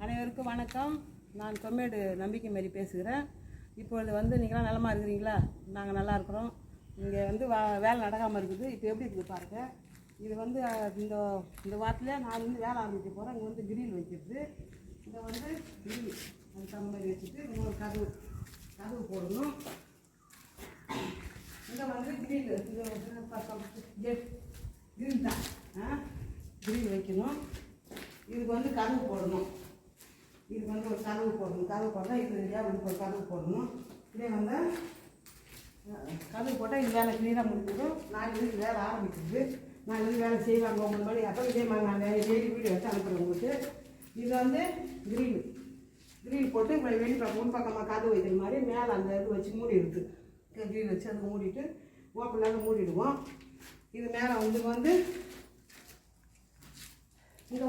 அனைவருக்கும் வணக்கம். நான் கொம்மேடு நம்பிக்கை மாரி பேசுகிறேன். இப்பொழுது நீங்களாம் நலமாக இருக்கிறீங்களா? நாங்கள் நல்லா இருக்கிறோம். இங்கே வேலை நடக்காமல் இருக்குது. இப்போ எப்படி இருக்குது பாருங்கள். இது இந்த இந்த வாரத்தில் நான் வேலை ஆரம்பிக்க போகிறேன். இங்கே கிரில் வைக்கிறது. இதை கிரில் அது தகுந்த மாதிரி வச்சுட்டு இன்னொரு கதவு போடணும். இங்கே கிரில் கிரில் தான் கிரில் வைக்கணும். இதுக்கு கதவு போடணும். இதுக்கு ஒரு கதவு போடணும். கதவு போட்டால் இது ஒரு கதவு போடணும். இதே கதவு போட்டால் இது வேலை கிளீனாக முடிஞ்சிடும். நாளைக்கு வேலை ஆரம்பிக்குது. நாளைக்கு வேலை செய்வாங்க 9 மணி. அப்போ இதே மாதிரி நான் டெய்லி வீடியோ வச்சு அனுப்புகிறேன் உங்களுக்கு. இது கிரில் போட்டு வெளிப்பக்கம் முன்பக்கமாக கதவு வைக்கிற மாதிரி மேலே அந்த இது வச்சு மூடிடுது. கிரில் வச்சு அதை மூடிட்டு ஓப்பனில் மூடிடுவோம். இது மேலே இங்கே